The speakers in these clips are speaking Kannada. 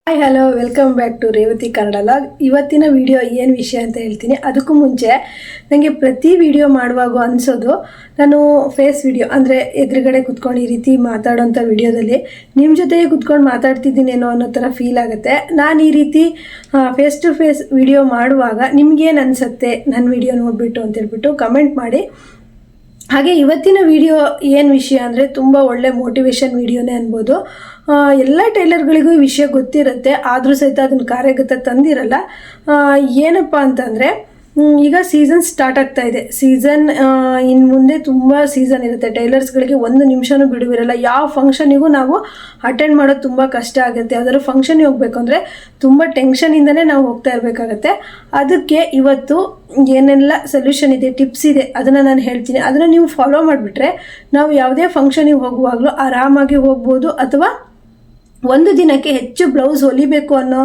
Hi hello welcome back to Revathi Kannada log. ಇವತ್ತಿನ ವಿಡಿಯೋ ಏನು ವಿಷಯ ಅಂತ ಹೇಳ್ತೀನಿ. ಅದಕ್ಕೂ ಮುಂಚೆ ನನಗೆ ಪ್ರತಿ ವಿಡಿಯೋ ಮಾಡುವಾಗ ಅನಿಸೋದು, ನಾನು ಫೇಸ್ ವಿಡಿಯೋ ಅಂದರೆ ಎದುರುಗಡೆ ಕುತ್ಕೊಂಡು ಈ ರೀತಿ ಮಾತಾಡೋಂಥ ವಿಡಿಯೋದಲ್ಲಿ ನಿಮ್ಮ ಜೊತೆಗೆ ಕುತ್ಕೊಂಡು ಮಾತಾಡ್ತಿದ್ದೀನೇನೋ ಅನ್ನೋ ಥರ ಫೀಲ್ ಆಗುತ್ತೆ. ನಾನು ಈ ರೀತಿ ಫೇಸ್ ಟು ಫೇಸ್ ವಿಡಿಯೋ ಮಾಡುವಾಗ ನಿಮಗೇನು ಅನಿಸುತ್ತೆ ನನ್ನ ವಿಡಿಯೋ ನೋಡಿಬಿಟ್ಟು ಅಂತೇಳ್ಬಿಟ್ಟು ಕಮೆಂಟ್ ಮಾಡಿ. ಹಾಗೆ ಇವತ್ತಿನ ವಿಡಿಯೋ ಏನು ವಿಷಯ ಅಂದರೆ ತುಂಬ ಒಳ್ಳೆ ಮೋಟಿವೇಶನ್ ವಿಡಿಯೋನೇ ಅನ್ಬೋದು. ಎಲ್ಲ ಟೈಲರ್ಗಳಿಗೂ ಈ ವಿಷಯ ಗೊತ್ತಿರುತ್ತೆ, ಆದರೂ ಸಹಿತ ಅದನ್ನು ಕಾರ್ಯಗತ ತಂದಿರಲ್ಲ. ಏನಪ್ಪ ಅಂತಂದರೆ, ಈಗ ಸೀಸನ್ ಸ್ಟಾರ್ಟ್ ಆಗ್ತಾ ಇದೆ. ಸೀಸನ್ ಇನ್ನು ಮುಂದೆ ತುಂಬ ಸೀಸನ್ ಇರುತ್ತೆ. ಟೈಲರ್ಸ್ಗಳಿಗೆ ಒಂದು ನಿಮಿಷನೂ ಬಿಡುವಿರಲ್ಲ. ಯಾವ ಫಂಕ್ಷನಿಗೂ ನಾವು ಅಟೆಂಡ್ ಮಾಡೋದು ತುಂಬ ಕಷ್ಟ ಆಗುತ್ತೆ. ಯಾವ್ದಾದ್ರು ಫಂಕ್ಷನ್ಗೆ ಹೋಗಬೇಕು ಅಂದರೆ ತುಂಬ ಟೆನ್ಷನಿಂದನೇ ನಾವು ಹೋಗ್ತಾ ಇರಬೇಕಾಗತ್ತೆ. ಅದಕ್ಕೆ ಇವತ್ತು ಏನೆಲ್ಲ ಸೊಲ್ಯೂಷನ್ ಇದೆ, ಟಿಪ್ಸ್ ಇದೆ, ಅದನ್ನು ನಾನು ಹೇಳ್ತೀನಿ. ಅದನ್ನು ನೀವು ಫಾಲೋ ಮಾಡಿಬಿಟ್ರೆ ನಾವು ಯಾವುದೇ ಫಂಕ್ಷನಿಗೆ ಹೋಗುವಾಗಲೂ ಆರಾಮಾಗಿ ಹೋಗ್ಬೋದು. ಅಥವಾ ಒಂದು ದಿನಕ್ಕೆ ಹೆಚ್ಚು ಬ್ಲೌಸ್ ಹೊಲಿಬೇಕು ಅನ್ನೋ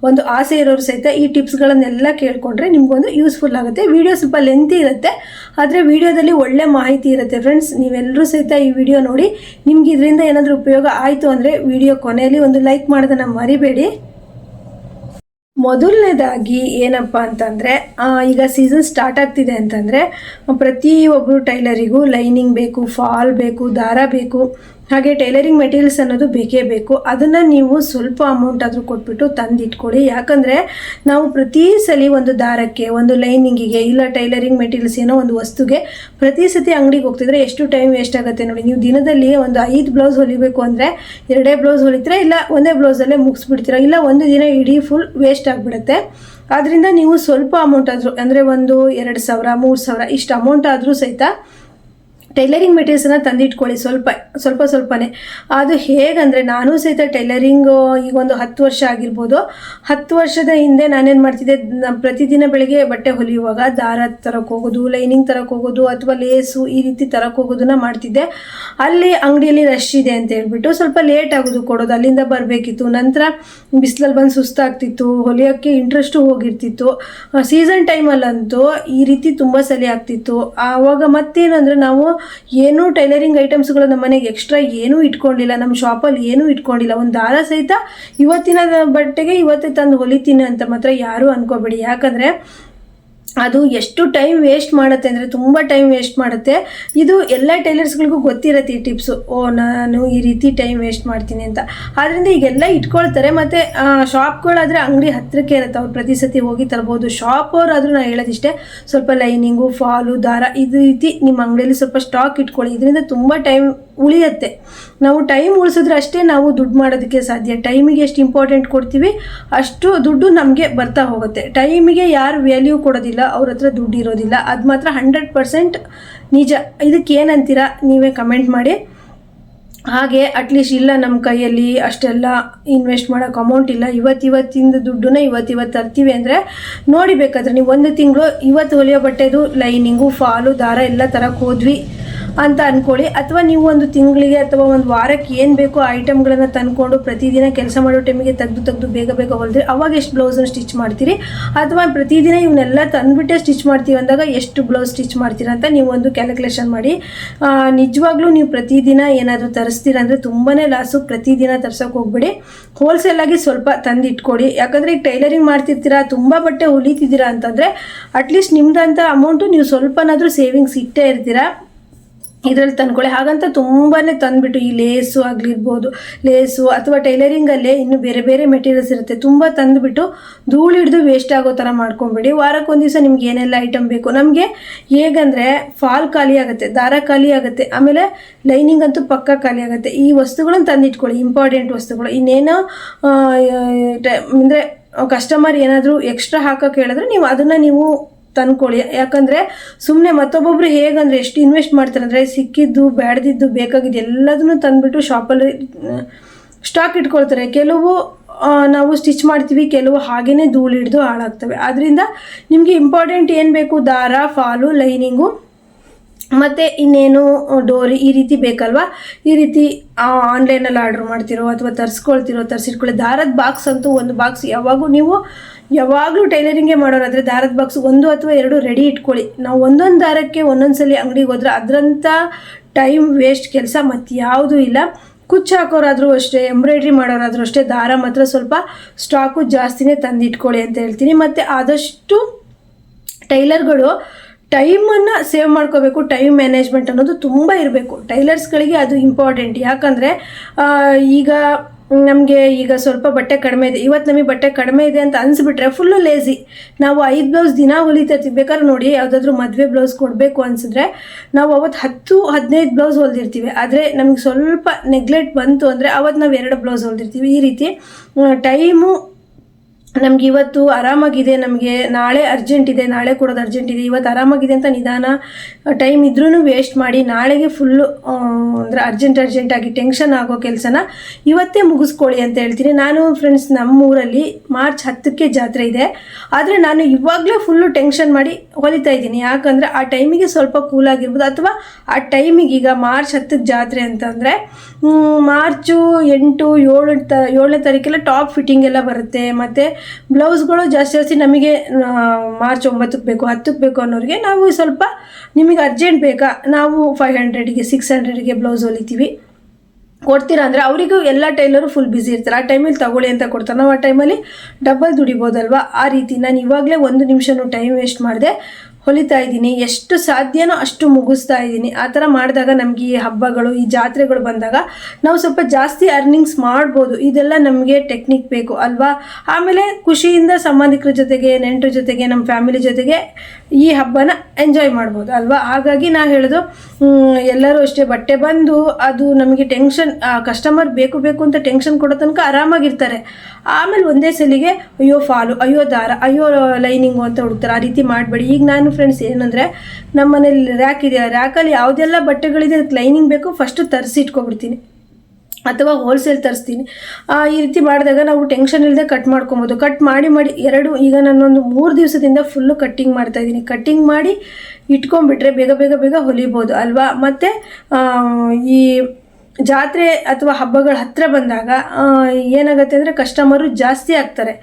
ಒಂದು ಆಸೆ ಇರೋರು ಸಹಿತ ಈ ಟಿಪ್ಸ್ಗಳನ್ನೆಲ್ಲ ಕೇಳಿಕೊಂಡ್ರೆ ನಿಮಗೊಂದು ಯೂಸ್ಫುಲ್ ಆಗುತ್ತೆ. ವಿಡಿಯೋ ಸ್ವಲ್ಪ ಲೆಂತಿ ಇರುತ್ತೆ, ಆದರೆ ವಿಡಿಯೋದಲ್ಲಿ ಒಳ್ಳೆ ಮಾಹಿತಿ ಇರುತ್ತೆ. ಫ್ರೆಂಡ್ಸ್, ನೀವೆಲ್ಲರೂ ಸಹಿತ ಈ ವಿಡಿಯೋ ನೋಡಿ ನಿಮ್ಗೆ ಇದರಿಂದ ಏನಾದರೂ ಉಪಯೋಗ ಆಯಿತು ಅಂದರೆ ವಿಡಿಯೋ ಕೊನೆಯಲ್ಲಿ ಒಂದು ಲೈಕ್ ಮಾಡೋದನ್ನು ಮರಿಬೇಡಿ. ಮೊದಲನೇದಾಗಿ ಏನಪ್ಪ ಅಂತಂದರೆ, ಈಗ ಸೀಸನ್ ಸ್ಟಾರ್ಟ್ ಆಗ್ತಿದೆ ಅಂತಂದರೆ ಪ್ರತಿಯೊಬ್ಬರು ಟೈಲರಿಗೂ ಲೈನಿಂಗ್ ಬೇಕು, ಫಾಲ್ ಬೇಕು, ದಾರ ಬೇಕು, ಹಾಗೆ ಟೈಲರಿಂಗ್ ಮೆಟೀರಿಯಲ್ಸ್ ಅನ್ನೋದು ಬೇಕೇ ಬೇಕು. ಅದನ್ನು ನೀವು ಸ್ವಲ್ಪ ಅಮೌಂಟ್ ಆದರೂ ಕೊಟ್ಬಿಟ್ಟು ತಂದಿಟ್ಕೊಳ್ಳಿ. ಯಾಕಂದರೆ ನಾವು ಪ್ರತಿ ಸಲ ಒಂದು ದಾರಕ್ಕೆ, ಒಂದು ಲೈನಿಂಗಿಗೆ, ಇಲ್ಲ ಟೈಲರಿಂಗ್ ಮೆಟೀರಿಯಲ್ಸ್ ಏನೋ ಒಂದು ವಸ್ತುಗೆ ಪ್ರತಿ ಸತಿ ಅಂಗಡಿಗೆ ಹೋಗ್ತಿದ್ರೆ ಎಷ್ಟು ಟೈಮ್ ವೇಸ್ಟ್ ಆಗುತ್ತೆ ನೋಡಿ. ನೀವು ದಿನದಲ್ಲಿ ಒಂದು 5 ಬ್ಲೌಸ್ ಹೊಲಿಬೇಕು ಅಂದರೆ 2 ಬ್ಲೌಸ್ ಹೊಲಿತೀರಾ, ಇಲ್ಲ ಒಂದೇ ಬ್ಲೌಸಲ್ಲೇ ಮುಗಿಸ್ಬಿಡ್ತೀರಾ, ಇಲ್ಲ ಒಂದು ದಿನ ಇಡೀ ಫುಲ್ ವೇಸ್ಟ್ ಆಗಿಬಿಡುತ್ತೆ. ಆದ್ದರಿಂದ ನೀವು ಸ್ವಲ್ಪ ಅಮೌಂಟ್ ಆದರೂ, ಅಂದರೆ ಒಂದು 2,000 3,000 ಇಷ್ಟು ಅಮೌಂಟ್ ಆದರೂ ಸಹಿತ ಟೈಲರಿಂಗ್ ಮೆಟೀರಿಯಲ್ಸನ್ನು ತಂದಿಟ್ಕೊಳ್ಳಿ. ಸ್ವಲ್ಪನೇ. ಅದು ಹೇಗಂದರೆ, ನಾನು ಸಹಿತ ಟೈಲರಿಂಗು ಈಗ ಒಂದು 10 ವರ್ಷ ಆಗಿರ್ಬೋದು. 10 ವರ್ಷದ ಹಿಂದೆ ನಾನೇನು ಮಾಡ್ತಿದ್ದೆ, ಪ್ರತಿದಿನ ಬೆಳಗ್ಗೆ ಬಟ್ಟೆ ಹೊಲಿಯುವಾಗ ದಾರ ತರಕ್ಕೆ ಹೋಗೋದು, ಲೈನಿಂಗ್ ತರಕ್ಕೆ ಹೋಗೋದು, ಅಥವಾ ಲೇಸು ಈ ರೀತಿ ತರಕ್ಕೆ ಹೋಗೋದನ್ನ ಮಾಡ್ತಿದ್ದೆ. ಅಲ್ಲಿ ಅಂಗಡಿಯಲ್ಲಿ ರಶ್ ಇದೆ ಅಂತ ಹೇಳ್ಬಿಟ್ಟು ಸ್ವಲ್ಪ ಲೇಟ್ ಆಗೋದು ಕೊಡೋದು, ಅಲ್ಲಿಂದ ಬರಬೇಕಿತ್ತು. ನಂತರ ಬಿಸಿಲಲ್ಲಿ ಬಂದು ಸುಸ್ತಾಗ್ತಿತ್ತು, ಹೊಲಿಯೋಕ್ಕೆ ಇಂಟ್ರೆಸ್ಟು ಹೋಗಿರ್ತಿತ್ತು. ಸೀಸನ್ ಟೈಮಲ್ಲಂತೂ ಈ ರೀತಿ ತುಂಬ ಸಲ ಆಗ್ತಿತ್ತು. ಆವಾಗ ಮತ್ತೇನು ಅಂದರೆ, ನಾವು ಏನೂ ಟೈಲರಿಂಗ್ ಐಟಮ್ಸ್ಗಳು ನಮ್ಮ ಮನೆಗೆ ಎಕ್ಸ್ಟ್ರಾ ಏನೂ ಇಟ್ಕೊಂಡಿಲ್ಲ, ನಮ್ಮ ಶಾಪಲ್ಲಿ ಏನೂ ಇಟ್ಕೊಂಡಿಲ್ಲ. ಒಂದು ದಾರ ಸಹಿತ ಇವತ್ತಿನ ಬಟ್ಟೆಗೆ ಇವತ್ತೇ ತಂದು ಹೊಲಿತೀನಿ ಅಂತ ಮಾತ್ರ ಯಾರೂ ಅನ್ಕೋಬೇಡಿ. ಯಾಕಂದರೆ ಅದು ಎಷ್ಟು ಟೈಮ್ ವೇಸ್ಟ್ ಮಾಡುತ್ತೆ ಅಂದರೆ ತುಂಬ ಟೈಮ್ ವೇಸ್ಟ್ ಮಾಡುತ್ತೆ. ಇದು ಎಲ್ಲ ಟೈಲರ್ಸ್ಗಳಿಗೂ ಗೊತ್ತಿರುತ್ತೆ ಈ ಟಿಪ್ಸು. ನಾನು ಈ ರೀತಿ ಟೈಮ್ ವೇಸ್ಟ್ ಮಾಡ್ತೀನಿ ಅಂತ. ಆದ್ದರಿಂದ ಈಗೆಲ್ಲ ಇಟ್ಕೊಳ್ತಾರೆ. ಮತ್ತು ಶಾಪ್ಗಳಾದರೆ ಅಂಗಡಿ ಹತ್ತಿರಕ್ಕೆ ಇರುತ್ತೆ, ಅವ್ರು ಪ್ರತಿ ಸತಿ ಹೋಗಿ ತರ್ಬೋದು. ಶಾಪ್ ಅವರಾದರೂ ನಾನು ಹೇಳೋದಿಷ್ಟೇ, ಸ್ವಲ್ಪ ಲೈನಿಂಗು, ಫಾಲು, ದಾರ ಇದು ರೀತಿ ನಿಮ್ಮ ಅಂಗಡಿಯಲ್ಲಿ ಸ್ವಲ್ಪ ಸ್ಟಾಕ್ ಇಟ್ಕೊಳ್ಳಿ. ಇದರಿಂದ ತುಂಬ ಟೈಮ್ ಉಳಿಯುತ್ತೆ. ನಾವು ಟೈಮ್ ಉಳಿಸಿದ್ರೆ ಅಷ್ಟೇ ನಾವು ದುಡ್ಡು ಮಾಡೋದಕ್ಕೆ ಸಾಧ್ಯ. ಟೈಮಿಗೆ ಎಷ್ಟು ಇಂಪಾರ್ಟೆಂಟ್ ಕೊಡ್ತೀವಿ ಅಷ್ಟು ದುಡ್ಡು ನಮಗೆ ಬರ್ತಾ ಹೋಗುತ್ತೆ. ಟೈಮಿಗೆ ಯಾರು ವ್ಯಾಲ್ಯೂ ಕೊಡೋದಿಲ್ಲ, ಅವ್ರ ಹತ್ರ ದುಡ್ಡು ಇರೋದಿಲ್ಲ. ಅದು ಮಾತ್ರ 100% ನಿಜ. ಇದಕ್ಕೆ ಏನಂತೀರಾ ನೀವೇ ಕಮೆಂಟ್ ಮಾಡಿ. ಹಾಗೆ ಅಟ್ಲೀಸ್ಟ್ ಇಲ್ಲ ನಮ್ಮ ಕೈಯಲ್ಲಿ ಅಷ್ಟೆಲ್ಲ ಇನ್ವೆಸ್ಟ್ ಮಾಡೋಕೆ ಅಮೌಂಟ್ ಇಲ್ಲ, ಇವತ್ತಿಂದ ದುಡ್ಡನ್ನ ಇವತ್ತು ತರ್ತೀವಿ ಅಂದರೆ ನೋಡಿ, ಬೇಕಾದ್ರೆ ನೀವು ಒಂದು ತಿಂಗಳು ಇವತ್ತು ಹೊಲಿಯೋ ಬಟ್ಟೆದು ಲೈನಿಂಗು, ಫಾಲು, ದಾರ ಎಲ್ಲ ತರಕ್ಕೆ ಹೋದ್ವಿ ಅಂತ ಅಂದ್ಕೊಳ್ಳಿ. ಅಥವಾ ನೀವು ಒಂದು ತಿಂಗಳಿಗೆ ಅಥವಾ ಒಂದು ವಾರಕ್ಕೆ ಏನು ಬೇಕೋ ಐಟಮ್ಗಳನ್ನು ತಂದ್ಕೊಂಡು ಪ್ರತಿದಿನ ಕೆಲಸ ಮಾಡೋ ಟೈಮಿಗೆ ತೆಗೆದು ಬೇಗ ಹೊಲಿದ್ರೆ ಅವಾಗ ಎಷ್ಟು ಬ್ಲೌಸನ್ನು ಸ್ಟಿಚ್ ಮಾಡ್ತೀರಿ, ಅಥವಾ ಪ್ರತಿದಿನ ಇವನ್ನೆಲ್ಲ ತಂದುಬಿಟ್ಟೆ ಸ್ಟಿಚ್ ಮಾಡ್ತೀವಿ ಅಂದಾಗ ಎಷ್ಟು ಬ್ಲೌಸ್ ಸ್ಟಿಚ್ ಮಾಡ್ತೀರ ಅಂತ ನೀವು ಒಂದು ಕ್ಯಾಲ್ಕುಲೇಷನ್ ಮಾಡಿ. ನಿಜವಾಗ್ಲೂ ನೀವು ಪ್ರತಿದಿನ ಏನಾದರೂ ತರಿಸ್ತೀರ ಅಂದರೆ ತುಂಬಾ ಲಾಸು. ಪ್ರತಿದಿನ ತರ್ಸೋಕೆ ಹೋಗ್ಬೇಡಿ, ಹೋಲ್ಸೇಲಾಗಿ ಸ್ವಲ್ಪ ತಂದಿಟ್ಕೊಡಿ. ಯಾಕಂದರೆ ಈಗ ಟೈಲರಿಂಗ್ ಮಾಡ್ತಿರ್ತೀರಾ, ತುಂಬ ಬಟ್ಟೆ ಹೊಲಿತಿದ್ದೀರಾ ಅಂತಂದರೆ ಅಟ್ಲೀಸ್ಟ್ ನಿಮ್ದಂಥ ಅಮೌಂಟು ನೀವು ಸ್ವಲ್ಪನಾದರೂ ಸೇವಿಂಗ್ಸ್ ಇಟ್ಟೇ ಇರ್ತೀರಾ, ಇದರಲ್ಲಿ ತಂದ್ಕೊಳ್ಳಿ. ಹಾಗಂತ ತುಂಬಾ ತಂದುಬಿಟ್ಟು ಈ ಲೇಸು ಆಗಿರ್ಬೋದು, ಲೇಸು ಅಥವಾ ಟೈಲರಿಂಗಲ್ಲೇ ಇನ್ನೂ ಬೇರೆ ಮೆಟೀರಿಯಲ್ಸ್ ಇರುತ್ತೆ, ತುಂಬ ತಂದುಬಿಟ್ಟು ಧೂಳು ಹಿಡಿದು ವೇಸ್ಟ್ ಆಗೋ ಥರ ಮಾಡ್ಕೊಂಬೇಡಿ. ವಾರಕ್ಕೊಂದು ದಿವಸ ನಿಮ್ಗೆ ಏನೆಲ್ಲ ಐಟಮ್ ಬೇಕು, ನಮಗೆ ಹೇಗಂದರೆ ಫಾಲ್ ಖಾಲಿ ಆಗುತ್ತೆ, ದಾರ ಖಾಲಿ ಆಗುತ್ತೆ, ಆಮೇಲೆ ಲೈನಿಂಗ್ ಅಂತೂ ಪಕ್ಕ ಖಾಲಿ ಆಗುತ್ತೆ. ಈ ವಸ್ತುಗಳನ್ನು ತಂದಿಟ್ಕೊಳ್ಳಿ, ಇಂಪಾರ್ಟೆಂಟ್ ವಸ್ತುಗಳು. ಇನ್ನೇನೋ ಅಂದರೆ ಕಸ್ಟಮರ್ ಏನಾದರೂ ಎಕ್ಸ್ಟ್ರಾ ಹಾಕೋಕೆ ಹೇಳಿದ್ರೆ ನೀವು ಅದನ್ನು ನೀವು ತಂದ್ಕೊಳ್ಳಿ. ಯಾಕಂದರೆ ಸುಮ್ಮನೆ ಮತ್ತೊಬ್ಬೊಬ್ರು ಹೇಗಂದರೆ ಎಷ್ಟು ಇನ್ವೆಸ್ಟ್ ಮಾಡ್ತಾರೆ ಅಂದರೆ, ಸಿಕ್ಕಿದ್ದು ಬೇಡದಿದ್ದು ಬೇಕಾಗಿದ್ದು ಎಲ್ಲದನ್ನು ತಂದುಬಿಟ್ಟು ಶಾಪಲ್ಲಿ ಸ್ಟಾಕ್ ಇಟ್ಕೊಳ್ತಾರೆ. ಕೆಲವು ನಾವು ಸ್ಟಿಚ್ ಮಾಡ್ತೀವಿ, ಕೆಲವು ಹಾಗೇ ಧೂಳು ಹಿಡಿದು ಹಾಳಾಗ್ತವೆ. ಆದ್ದರಿಂದ ನಿಮಗೆ ಇಂಪಾರ್ಟೆಂಟ್ ಏನು ಬೇಕು, ದಾರ, ಫಾಲು, ಲೈನಿಂಗು, ಮತ್ತು ಇನ್ನೇನು ಡೋರಿ ಈ ರೀತಿ ಬೇಕಲ್ವಾ. ಈ ರೀತಿ ಆನ್ಲೈನಲ್ಲಿ ಆರ್ಡ್ರ್ ಮಾಡ್ತಿರೋ ಅಥವಾ ತರಿಸಿಟ್ಕೊಳ್ಳಿ. ದಾರದ ಬಾಕ್ಸ್ ಅಂತೂ ಒಂದು ಬಾಕ್ಸ್ ಯಾವಾಗಲೂ ಟೈಲರಿಂಗೇ ಮಾಡೋರಾದರೆ ದಾರದ ಬಾಕ್ಸ್ 1 ಅಥವಾ 2 ರೆಡಿ ಇಟ್ಕೊಳ್ಳಿ. ನಾವು ಒಂದೊಂದು ದಾರಕ್ಕೆ ಒಂದೊಂದು ಸಲ ಅಂಗಡಿಗೆ ಹೋದ್ರೆ ಅದರಂಥ ಟೈಮ್ ವೇಸ್ಟ್ ಕೆಲಸ ಮತ್ತು ಯಾವುದೂ ಇಲ್ಲ. ಕುಚ್ಚು ಹಾಕೋರಾದರೂ ಅಷ್ಟೇ, ಎಂಬ್ರಾಯ್ಡ್ರಿ ಮಾಡೋರಾದರೂ ಅಷ್ಟೇ, ದಾರ ಮಾತ್ರ ಸ್ವಲ್ಪ ಸ್ಟಾಕು ಜಾಸ್ತಿನೇ ತಂದಿಟ್ಕೊಳ್ಳಿ ಅಂತ ಹೇಳ್ತೀನಿ. ಮತ್ತು ಆದಷ್ಟು ಟೈಲರ್ಗಳು ಟೈಮನ್ನು ಸೇವ್ ಮಾಡ್ಕೋಬೇಕು. ಟೈಮ್ ಮ್ಯಾನೇಜ್ಮೆಂಟ್ ಅನ್ನೋದು ತುಂಬ ಇರಬೇಕು ಟೈಲರ್ಸ್ಗಳಿಗೆ, ಅದು ಇಂಪಾರ್ಟೆಂಟ್. ಯಾಕಂದರೆ ಈಗ ನಮಗೆ ಈಗ ಸ್ವಲ್ಪ ಬಟ್ಟೆ ಕಡಿಮೆ ಇದೆ, ಇವತ್ತು ನಮಗೆ ಬಟ್ಟೆ ಕಡಿಮೆ ಇದೆ ಅಂತ ಅನಿಸ್ಬಿಟ್ರೆ ಫುಲ್ಲು ಲೇಸಿ. ನಾವು 5 ಬ್ಲೌಸ್ ದಿನ ಹೊಲಿತಾ ಇರ್ತೀವಿ. ಬೇಕಾದ್ರೆ ನೋಡಿ, ಯಾವುದಾದ್ರೂ ಮದುವೆ ಬ್ಲೌಸ್ ಕೊಡಬೇಕು ಅನಿಸಿದ್ರೆ ನಾವು ಅವತ್ತು 10-15 ಬ್ಲೌಸ್ ಹೊಲ್ದಿರ್ತೀವಿ. ಆದರೆ ನಮಗೆ ಸ್ವಲ್ಪ ನೆಗ್ಲೆಕ್ಟ್ ಬಂತು ಅಂದರೆ ಅವತ್ತು ನಾವು 2 ಬ್ಲೌಸ್ ಹೊಲ್ದಿರ್ತೀವಿ. ಈ ರೀತಿ ಟೈಮು ನಮ್ಗೆ ಇವತ್ತು ಆರಾಮಾಗಿದೆ, ನಮಗೆ ನಾಳೆ ಅರ್ಜೆಂಟ್ ಇದೆ, ನಾಳೆ ಕೊಡೋದು ಅರ್ಜೆಂಟ್ ಇದೆ, ಇವತ್ತು ಆರಾಮಾಗಿದೆ ಅಂತ ನಿಧಾನ ಟೈಮ್ ಇದ್ರೂ ವೇಸ್ಟ್ ಮಾಡಿ ನಾಳೆಗೆ ಫುಲ್ಲು ಅಂದರೆ ಅರ್ಜೆಂಟಾಗಿ ಟೆನ್ಷನ್ ಆಗೋ ಕೆಲಸನ ಇವತ್ತೇ ಮುಗಿಸ್ಕೊಳ್ಳಿ ಅಂತ ಹೇಳ್ತೀನಿ ನಾನು. ಫ್ರೆಂಡ್ಸ್, ನಮ್ಮ ಊರಲ್ಲಿ ಮಾರ್ಚ್ 10ಕ್ಕೆ ಜಾತ್ರೆ ಇದೆ. ಆದರೆ ನಾನು ಇವಾಗಲೇ ಫುಲ್ಲು ಟೆನ್ಷನ್ ಮಾಡಿ ಹೊಲಿತಾ ಇದ್ದೀನಿ. ಯಾಕಂದರೆ ಆ ಟೈಮಿಗೆ ಸ್ವಲ್ಪ ಕೂಲಾಗಿರ್ಬೋದು, ಅಥವಾ ಆ ಟೈಮಿಗೆ ಈಗ ಮಾರ್ಚ್ 10ಕ್ಕೆ ಜಾತ್ರೆ ಅಂತಂದರೆ ಮಾರ್ಚು 8, 7ನೇ ತಾರೀಕೆಲ್ಲ ಟಾಪ್ ಫಿಟ್ಟಿಂಗ್ ಎಲ್ಲ ಬರುತ್ತೆ. ಮತ್ತು ಬ್ಲೌಸ್ಗಳು ಜಾಸ್ತಿ ನಮಗೆ ಮಾರ್ಚ್ 9ಕ್ಕೆ ಬೇಕು, 10ಕ್ಕೆ ಬೇಕು ಅನ್ನೋರಿಗೆ ನಾವು ಸ್ವಲ್ಪ ನಿಮಗೆ ಅರ್ಜೆಂಟ್ ಬೇಕಾ, ನಾವು 500ಗೆ 600ಗೆ ಬ್ಲೌಸ್ ಹೊಲಿತೀವಿ, ಕೊಡ್ತೀರಾ ಅಂದರೆ ಅವರಿಗೂ ಎಲ್ಲ ಟೈಲರು ಫುಲ್ ಬ್ಯುಸಿ ಇರ್ತಾರೆ. ಆ ಟೈಮಲ್ಲಿ ತಗೊಳ್ಳಿ ಅಂತ ಕೊಡ್ತಾರೆ. ನಾವು ಆ ಟೈಮಲ್ಲಿ ಡಬಲ್ ದುಡಿಬೋದಲ್ವ. ಆ ರೀತಿ ನಾನು ಇವಾಗಲೇ 1 ನಿಮಿಷನೂ ಟೈಮ್ ವೇಸ್ಟ್ ಮಾಡಿದೆ ಹೊಲಿತಾ ಇದ್ದೀನಿ. ಎಷ್ಟು ಸಾಧ್ಯನೋ ಅಷ್ಟು ಮುಗಿಸ್ತಾ ಇದ್ದೀನಿ. ಆ ಥರ ಮಾಡಿದಾಗ ನಮಗೆ ಈ ಹಬ್ಬಗಳು, ಈ ಜಾತ್ರೆಗಳು ಬಂದಾಗ ನಾವು ಸ್ವಲ್ಪ ಜಾಸ್ತಿ ಅರ್ನಿಂಗ್ಸ್ ಮಾಡ್ಬೋದು. ಇದೆಲ್ಲ ನಮಗೆ ಟೆಕ್ನಿಕ್ ಬೇಕು ಅಲ್ವಾ. ಆಮೇಲೆ ಖುಷಿಯಿಂದ ಸಂಬಂಧಿಕರ ಜೊತೆಗೆ, ನೆಂಟರ ಜೊತೆಗೆ, ನಮ್ಮ ಫ್ಯಾಮಿಲಿ ಜೊತೆಗೆ ಈ ಹಬ್ಬನ ಎಂಜಾಯ್ ಮಾಡ್ಬೋದು ಅಲ್ವಾ. ಹಾಗಾಗಿ ನಾನು ಹೇಳೋದು, ಎಲ್ಲರೂ ಅಷ್ಟೇ, ಬಟ್ಟೆ ಬಂದು ಅದು ನಮಗೆ ಟೆನ್ಷನ್, ಕಸ್ಟಮರ್ ಬೇಕು ಅಂತ ಟೆನ್ಷನ್ ಕೊಡೋ ತನಕ ಆರಾಮಾಗಿರ್ತಾರೆ. ಆಮೇಲೆ ಒಂದೇ ಸಲಿಗೆ ಅಯ್ಯೋ ಫಾಲು, ಅಯ್ಯೋ ದಾರ, ಅಯ್ಯೋ ಲೈನಿಂಗು ಅಂತ ಹುಡುಕ್ತಾರೆ. ಆ ರೀತಿ ಮಾಡಬೇಡಿ. ಈಗ ನಾನು ಫ್ರೆಂಡ್ಸ್ ಏನಂದರೆ, ನಮ್ಮ ಮನೇಲಿ ರ್ಯಾಕ್ ಇದೆ, ರ್ಯಾಕಲ್ಲಿ ಯಾವುದೆಲ್ಲ ಬಟ್ಟೆಗಳಿದೆ ಅದಕ್ಕೆ ಲೈನಿಂಗ್ ಬೇಕು ಫಸ್ಟು ತರಿಸಿ ಇಟ್ಕೊಬಿಡ್ತೀನಿ, ಅಥವಾ ಹೋಲ್ಸೇಲ್ ತರಿಸ್ತೀನಿ. ಈ ರೀತಿ ಮಾಡಿದಾಗ ನಾವು ಟೆನ್ಷನ್ ಇಲ್ಲದೆ ಕಟ್ ಮಾಡ್ಕೊಬೋದು. ಕಟ್ ಮಾಡಿ ಈಗ ನಾನೊಂದು 3 ದಿವಸದಿಂದ ಫುಲ್ಲು ಕಟ್ಟಿಂಗ್ ಮಾಡ್ತಾಯಿದ್ದೀನಿ. ಕಟ್ಟಿಂಗ್ ಮಾಡಿ ಇಟ್ಕೊಂಡ್ಬಿಟ್ರೆ ಬೇಗ ಹೊಲಿಬೋದು ಅಲ್ವಾ. ಮತ್ತು ಈ ಜಾತ್ರೆ ಅಥವಾ ಹಬ್ಬಗಳ ಹತ್ತಿರ ಬಂದಾಗ ಏನಾಗುತ್ತೆ ಅಂದರೆ ಕಸ್ಟಮರು ಜಾಸ್ತಿ ಆಗ್ತಾರೆ.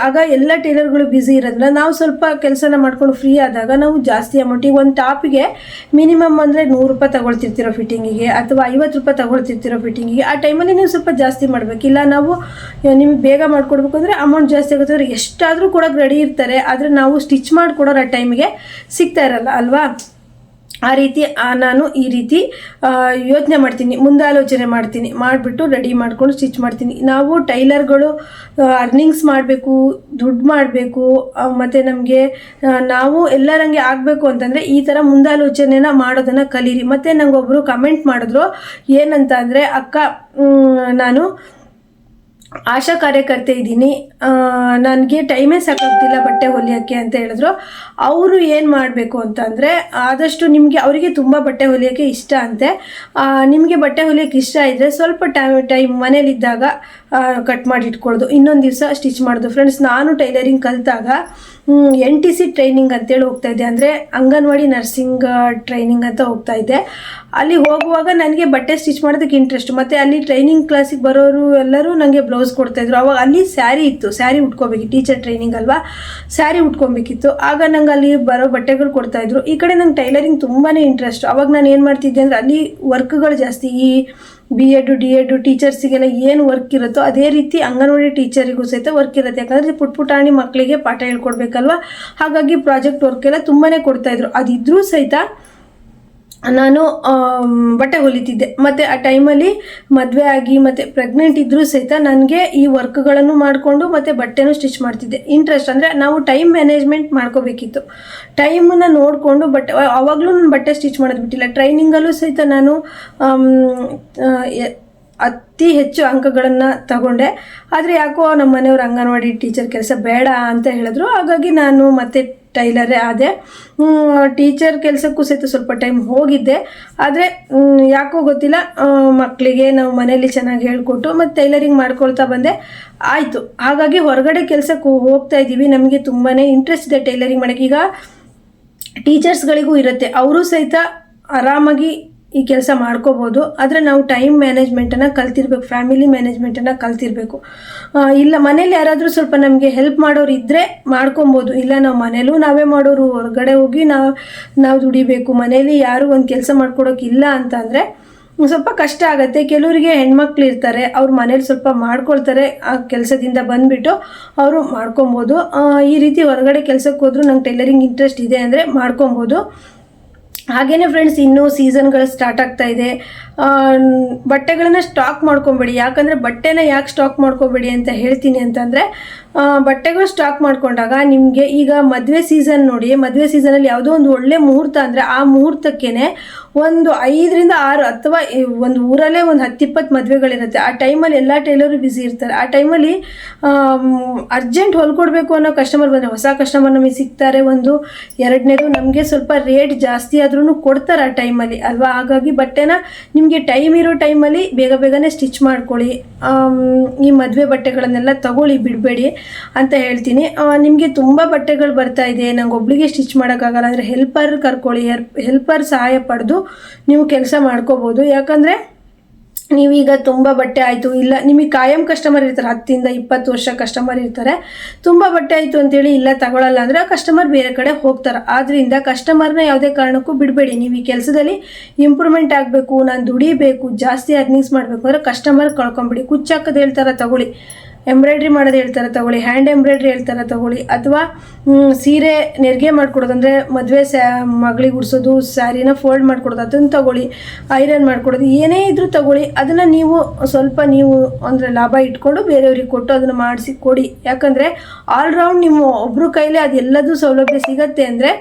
ಆಗ ಎಲ್ಲ ಟೈಲರ್ಗಳು ಬ್ಯುಸಿ ಇರೋದ್ರಿಂದ ನಾವು ಸ್ವಲ್ಪ ಕೆಲಸನ ಮಾಡ್ಕೊಂಡು ಫ್ರೀ ಆದಾಗ ನಾವು ಜಾಸ್ತಿ ಅಮೌಂಟ್, ಈಗ ಒಂದು ಟಾಪಿಗೆ ಮಿನಿಮಮ್ ಅಂದರೆ 100 ರೂಪಾಯಿ ತಗೊಳ್ತಿರ್ತಿರೋ ಫಿಟ್ಟಿಂಗಿಗೆ, ಅಥವಾ 50 ರೂಪಾಯಿ ತಗೊಳ್ತಿರ್ತಿರೋ ಫಿಟ್ಟಿಂಗಿಗೆ. ಆ ಟೈಮಲ್ಲಿ ನೀವು ಸ್ವಲ್ಪ ಜಾಸ್ತಿ ಮಾಡಬೇಕಿಲ್ಲ. ನಾವು ನಿಮಗೆ ಬೇಗ ಮಾಡಿಕೊಡ್ಬೇಕು ಅಂದರೆ ಅಮೌಂಟ್ ಜಾಸ್ತಿ ಆಗುತ್ತೆ. ಅಂದರೆ ಎಷ್ಟಾದರೂ ಕೊಡೋಕೆ ರೆಡಿ ಇರ್ತಾರೆ, ಆದರೆ ನಾವು ಸ್ಟಿಚ್ ಮಾಡಿಕೊಡೋರು ಆ ಟೈಮಿಗೆ ಸಿಗ್ತಾ ಇರಲ್ಲ ಅಲ್ವಾ. ಆ ರೀತಿ ನಾನು ಈ ರೀತಿ ಯೋಚನೆ ಮಾಡ್ತೀನಿ, ಮುಂದಾಲೋಚನೆ ಮಾಡ್ತೀನಿ, ಮಾಡಿಬಿಟ್ಟು ರೆಡಿ ಮಾಡ್ಕೊಂಡು ಸ್ಟಿಚ್ ಮಾಡ್ತೀನಿ. ನಾವು ಟೈಲರ್ಗಳು ಅರ್ನಿಂಗ್ಸ್ ಮಾಡಬೇಕು, ದುಡ್ಡು ಮಾಡಬೇಕು, ಮತ್ತು ನಮಗೆ ನಾವು ಎಲ್ಲರಂಗೆ ಆಗಬೇಕು ಅಂತಂದರೆ ಈ ಥರ ಮುಂದಾಲೋಚನೆನ ಮಾಡೋದನ್ನು ಕಲೀರಿ. ಮತ್ತು ನನಗೊಬ್ಬರು ಕಮೆಂಟ್ ಮಾಡಿದ್ರು, ಏನಂತ ಅಂದರೆ, ಅಕ್ಕ ನಾನು ಆಶಾ ಕಾರ್ಯಕರ್ತೆ ಇದ್ದೀನಿ, ನನಗೆ ಟೈಮೇ ಸಾಕಾಗ್ತಿಲ್ಲ ಬಟ್ಟೆ ಹೊಲಿಯೋಕ್ಕೆ ಅಂತ ಹೇಳಿದ್ರು. ಅವರು ಏನು ಮಾಡಬೇಕು ಅಂತಂದರೆ, ಆದಷ್ಟು ಅವರಿಗೆ ತುಂಬ ಬಟ್ಟೆ ಹೊಲಿಯೋಕ್ಕೆ ಇಷ್ಟ ಅಂತೆ. ನಿಮಗೆ ಬಟ್ಟೆ ಹೊಲಿಯೋಕ್ಕೆ ಇಷ್ಟ ಇದ್ದರೆ ಸ್ವಲ್ಪ ಟೈಮ್ ಮನೇಲಿದ್ದಾಗ ಕಟ್ ಮಾಡಿ ಇಟ್ಕೊಳ್ಳೋದು, ಇನ್ನೊಂದು ದಿವಸ ಸ್ಟಿಚ್ ಮಾಡೋದು. ಫ್ರೆಂಡ್ಸ್, ನಾನು ಟೈಲರಿಂಗ್ ಕಲಿತಾಗ NTC ಟ್ರೈನಿಂಗ್ ಅಂತೇಳಿ ಹೋಗ್ತಾಯಿದ್ದೆ, ಅಂದರೆ ಅಂಗನವಾಡಿ ನರ್ಸಿಂಗ್ ಟ್ರೈನಿಂಗ್ ಅಂತ ಹೋಗ್ತಾಯಿದ್ದೆ. ಅಲ್ಲಿ ಹೋಗುವಾಗ ನನಗೆ ಬಟ್ಟೆ ಸ್ಟಿಚ್ ಮಾಡೋದಕ್ಕೆ ಇಂಟ್ರೆಸ್ಟ್. ಮತ್ತು ಅಲ್ಲಿ ಟ್ರೈನಿಂಗ್ ಕ್ಲಾಸಿಗೆ ಬರೋರು ಎಲ್ಲರೂ ನನಗೆ ಬ್ಲೌಸ್ ಕೊಡ್ತಾಯಿದ್ರು. ಅವಾಗ ಅಲ್ಲಿ ಸ್ಯಾರಿ ಇತ್ತು, ಸ್ಯಾರಿ ಉಟ್ಕೋಬೇಕಿತ್ತು, ಟೀಚರ್ ಟ್ರೈನಿಂಗ್ ಅಲ್ವಾ, ಸ್ಯಾರಿ ಉಟ್ಕೊಬೇಕಿತ್ತು. ಆಗ ನಂಗೆ ಅಲ್ಲಿ ಬರೋ ಬಟ್ಟೆಗಳು ಕೊಡ್ತಾಯಿದ್ರು. ಈ ಕಡೆ ನಂಗೆ ಟೈಲರಿಂಗ್ ತುಂಬಾ ಇಂಟ್ರೆಸ್ಟ್. ಅವಾಗ ನಾನು ಏನು ಮಾಡ್ತಿದ್ದೆ ಅಂದರೆ, ಅಲ್ಲಿ ವರ್ಕ್ಗಳು ಜಾಸ್ತಿ, ಈ B.Ed D.Ed ಟೀಚರ್ಸಿಗೆಲ್ಲ ಏನು ವರ್ಕ್ ಇರುತ್ತೋ ಅದೇ ರೀತಿ ಅಂಗನವಾಡಿ ಟೀಚರಿಗೂ ಸಹಿತ ವರ್ಕ್ ಇರುತ್ತೆ. ಯಾಕಂದರೆ ಪುಟಾಣಿ ಮಕ್ಕಳಿಗೆ ಪಾಠ ಹೇಳ್ಕೊಡ್ಬೇಕಲ್ವ. ಹಾಗಾಗಿ ಪ್ರಾಜೆಕ್ಟ್ ವರ್ಕ್ ಎಲ್ಲ ತುಂಬಾ ಕೊಡ್ತಾಯಿದ್ರು. ಅದಿದ್ರೂ ಸಹಿತ ನಾನು ಬಟ್ಟೆ ಹೊಲಿತಿದ್ದೆ. ಮತ್ತು ಆ ಟೈಮಲ್ಲಿ ಮದುವೆ ಆಗಿ ಮತ್ತು ಪ್ರೆಗ್ನೆಂಟ್ ಇದ್ದರೂ ಸಹಿತ ನನಗೆ ಈ ವರ್ಕ್ಗಳನ್ನು ಮಾಡಿಕೊಂಡು ಮತ್ತು ಬಟ್ಟೆನೂ ಸ್ಟಿಚ್ ಮಾಡ್ತಿದ್ದೆ. ಇಂಟ್ರೆಸ್ಟ್ ಅಂದರೆ ನಾವು ಟೈಮ್ ಮ್ಯಾನೇಜ್ಮೆಂಟ್ ಮಾಡ್ಕೋಬೇಕಿತ್ತು. ಟೈಮನ್ನು ನೋಡಿಕೊಂಡು ಆವಾಗಲೂ ನಾನು ಬಟ್ಟೆ ಸ್ಟಿಚ್ ಮಾಡೋದು ಬಿಟ್ಟಿಲ್ಲ. ಟ್ರೈನಿಂಗಲ್ಲೂ ಸಹಿತ ನಾನು ಅತಿ ಹೆಚ್ಚು ಅಂಕಗಳನ್ನು ತಗೊಂಡೆ. ಆದರೆ ಯಾಕೋ ನಮ್ಮ ಮನೆಯವ್ರು ಅಂಗನವಾಡಿ ಟೀಚರ್ ಕೆಲಸ ಬೇಡ ಅಂತ ಹೇಳಿದ್ರು. ಹಾಗಾಗಿ ನಾನು ಮತ್ತೆ ಟೈಲರೇ ಆದೆ. ಟೀಚರ್ ಕೆಲಸಕ್ಕೂ ಸಹಿತ ಸ್ವಲ್ಪ ಟೈಮ್ ಹೋಗಿದ್ದೆ. ಆದರೆ ಯಾಕೋ ಗೊತ್ತಿಲ್ಲ, ಮಕ್ಕಳಿಗೆ ನಾವು ಮನೆಯಲ್ಲಿ ಚೆನ್ನಾಗಿ ಹೇಳ್ಕೊಟ್ಟು ಮತ್ತು ಟೈಲರಿಂಗ್ ಮಾಡ್ಕೊಳ್ತಾ ಬಂದೆ, ಆಯಿತು. ಹಾಗಾಗಿ ಹೊರಗಡೆ ಕೆಲಸಕ್ಕೆ ಹೋಗ್ತಾ ಇದ್ದೀವಿ. ನಮಗೆ ತುಂಬಾ ಇಂಟ್ರೆಸ್ಟ್ ಇದೆ ಟೈಲರಿಂಗ್ ಮಾಡೋಕ್ಕೆ. ಈಗ ಟೀಚರ್ಸ್ಗಳಿಗೂ ಇರುತ್ತೆ, ಅವರು ಸಹಿತ ಆರಾಮಾಗಿ ಈ ಕೆಲಸ ಮಾಡ್ಕೋಬೋದು. ಆದರೆ ನಾವು ಟೈಮ್ ಮ್ಯಾನೇಜ್ಮೆಂಟನ್ನು ಕಲ್ತಿರ್ಬೇಕು, ಫ್ಯಾಮಿಲಿ ಮ್ಯಾನೇಜ್ಮೆಂಟನ್ನು ಕಲ್ತಿರ್ಬೇಕು. ಇಲ್ಲ ಮನೇಲಿ ಯಾರಾದರೂ ಸ್ವಲ್ಪ ನಮಗೆ ಹೆಲ್ಪ್ ಮಾಡೋರು ಇದ್ದರೆ ಮಾಡ್ಕೊಬೋದು. ಇಲ್ಲ ನಾವು ಮನೇಲೂ ನಾವೇ ಮಾಡೋರು, ಹೊರಗಡೆ ಹೋಗಿ ನಾವು ದುಡಿಬೇಕು, ಮನೇಲಿ ಯಾರು ಒಂದು ಕೆಲಸ ಮಾಡ್ಕೊಡೋಕ್ಕಿಲ್ಲ ಅಂತಂದರೆ ಸ್ವಲ್ಪ ಕಷ್ಟ ಆಗುತ್ತೆ. ಕೆಲವರಿಗೆ ಹೆಣ್ಮಕ್ಳು ಇರ್ತಾರೆ, ಅವ್ರ ಮನೇಲಿ ಸ್ವಲ್ಪ ಮಾಡ್ಕೊಳ್ತಾರೆ, ಆ ಕೆಲಸದಿಂದ ಬಂದುಬಿಟ್ಟು ಅವರು ಮಾಡ್ಕೊಬೋದು. ಈ ರೀತಿ ಹೊರಗಡೆ ಕೆಲಸಕ್ಕೆ ಹೋದರೂ ನಂಗೆ ಟೈಲರಿಂಗ್ ಇಂಟ್ರೆಸ್ಟ್ ಇದೆ ಅಂದರೆ ಮಾಡ್ಕೊಬೋದು. ಹಾಗೆಯೇ ಫ್ರೆಂಡ್ಸ್, ಇನ್ನೂ ಸೀಸನ್ಗಳು ಸ್ಟಾರ್ಟ್ ಆಗ್ತಾ ಇದೆ. ಬಟ್ಟೆಗಳನ್ನ ಸ್ಟಾಕ್ ಮಾಡ್ಕೊಬೇಡಿ. ಯಾಕಂದರೆ ಬಟ್ಟೆನ ಯಾಕೆ ಸ್ಟಾಕ್ ಮಾಡ್ಕೊಬೇಡಿ ಅಂತ ಹೇಳ್ತೀನಿ ಅಂತಂದರೆ, ಬಟ್ಟೆಗಳು ಸ್ಟಾಕ್ ಮಾಡ್ಕೊಂಡಾಗ ನಿಮಗೆ ಈಗ ಮದುವೆ ಸೀಸನ್ ನೋಡಿ, ಮದುವೆ ಸೀಸನಲ್ಲಿ ಯಾವುದೋ ಒಂದು ಒಳ್ಳೆ ಮುಹೂರ್ತ ಅಂದರೆ ಆ ಮುಹೂರ್ತಕ್ಕೇ ಒಂದು 5 ರಿಂದ 6 ಅಥವಾ ಒಂದು ಊರಲ್ಲೇ ಒಂದು 10-20 ಮದುವೆಗಳಿರುತ್ತೆ. ಆ ಟೈಮಲ್ಲಿ ಎಲ್ಲ ಟೈಲರು ಬ್ಯುಸಿ ಇರ್ತಾರೆ. ಆ ಟೈಮಲ್ಲಿ ಅರ್ಜೆಂಟ್ ಹೊಲ್ಕೊಡ್ಬೇಕು ಅನ್ನೋ ಕಸ್ಟಮರ್ ಬಂದರೆ, ಹೊಸ ಕಸ್ಟಮರ್ ನಮಗೆ ಸಿಗ್ತಾರೆ. ಒಂದು ಎರಡನೇದು ನಮಗೆ ಸ್ವಲ್ಪ ರೇಟ್ ಜಾಸ್ತಿ ಆದ್ರೂ ಕೊಡ್ತಾರೆ ಆ ಟೈಮಲ್ಲಿ ಅಲ್ವಾ. ಹಾಗಾಗಿ ಬಟ್ಟೆನ ನಿಮಗೆ ಟೈಮ್ ಇರೋ ಟೈಮಲ್ಲಿ ಬೇಗನೆ ಸ್ಟಿಚ್ ಮಾಡ್ಕೊಳ್ಳಿ. ಈ ಮದುವೆ ಬಟ್ಟೆಗಳನ್ನೆಲ್ಲ ತಗೊಳ್ಳಿ, ಬಿಡಬೇಡಿ ಅಂತ ಹೇಳ್ತೀನಿ. ನಿಮಗೆ ತುಂಬ ಬಟ್ಟೆಗಳು ಬರ್ತಾ ಇದೆ, ನಂಗೆ ಒಬ್ಳಿಗೆ ಸ್ಟಿಚ್ ಮಾಡೋಕ್ಕಾಗಲ್ಲ ಅಂದರೆ ಹೆಲ್ಪರ್ ಕರ್ಕೊಳ್ಳಿ. ಹೆಲ್ಪರ್ ಸಹಾಯ ಪಡೆದು ನೀವು ಕೆಲಸ ಮಾಡ್ಕೋಬೋದು. ಯಾಕಂದರೆ ನೀವೀಗ ತುಂಬ ಬಟ್ಟೆ ಆಯಿತು, ಇಲ್ಲ ನಿಮಗೆ ಕಾಯಂ ಕಸ್ಟಮರ್ ಇರ್ತಾರೆ, 10 ರಿಂದ 20 ವರ್ಷ ಕಸ್ಟಮರ್ ಇರ್ತಾರೆ. ತುಂಬ ಬಟ್ಟೆ ಆಯಿತು ಅಂತೇಳಿ ಇಲ್ಲ ತಗೊಳ್ಳಲ್ಲ ಅಂದರೆ ಆ ಕಸ್ಟಮರ್ ಬೇರೆ ಕಡೆ ಹೋಗ್ತಾರೆ. ಆದ್ದರಿಂದ ಕಸ್ಟಮರ್ನ ಯಾವುದೇ ಕಾರಣಕ್ಕೂ ಬಿಡಬೇಡಿ. ನೀವು ಈ ಕೆಲಸದಲ್ಲಿ ಇಂಪ್ರೂವ್ಮೆಂಟ್ ಆಗಬೇಕು, ನಾನು ದುಡಿಬೇಕು, ಜಾಸ್ತಿ ಅರ್ನಿಂಗ್ಸ್ ಮಾಡಬೇಕು ಅಂದರೆ ಕಸ್ಟಮರ್ ಕಳ್ಕೊಂಬಿಡಿ. ಕುಚ್ಚಾಕೋದು ಹೇಳ್ತಾರೆ ತಗೊಳ್ಳಿ, ಎಂಬ್ರಾಯ್ಡ್ರಿ ಮಾಡೋದು ಹೇಳ್ತಾರೆ ತಗೊಳ್ಳಿ, ಹ್ಯಾಂಡ್ ಎಂಬ್ರಾಯ್ಡ್ರಿ ಹೇಳ್ತಾರೆ ತಗೊಳ್ಳಿ, ಅಥವಾ ಸೀರೆ ನೆರಿಗೆ ಮಾಡ್ಕೊಡೋದು ಅಂದರೆ ಮದುವೆ ಮಗಳಿಗೆ ಉಡ್ಸೋದು, ಸ್ಯಾರಿನ ಫೋಲ್ಡ್ ಮಾಡ್ಕೊಡೋದು ಅದನ್ನು ತಗೊಳ್ಳಿ, ಐರನ್ ಮಾಡ್ಕೊಡೋದು, ಏನೇ ಇದ್ರೂ ತಗೊಳ್ಳಿ. ಅದನ್ನು ನೀವು ಸ್ವಲ್ಪ ನೀವು ಅಂದರೆ ಲಾಭ ಇಟ್ಕೊಂಡು ಬೇರೆಯವ್ರಿಗೆ ಕೊಟ್ಟು ಅದನ್ನು ಮಾಡಿಸಿ ಕೊಡಿ. ಯಾಕಂದರೆ ಆಲ್ರೌಂಡ್ ನಿಮ್ಮ ಒಬ್ಬರು ಕೈಲೇ ಅದೆಲ್ಲದೂ ಸೌಲಭ್ಯ ಸಿಗತ್ತೆ ಅಂದರೆ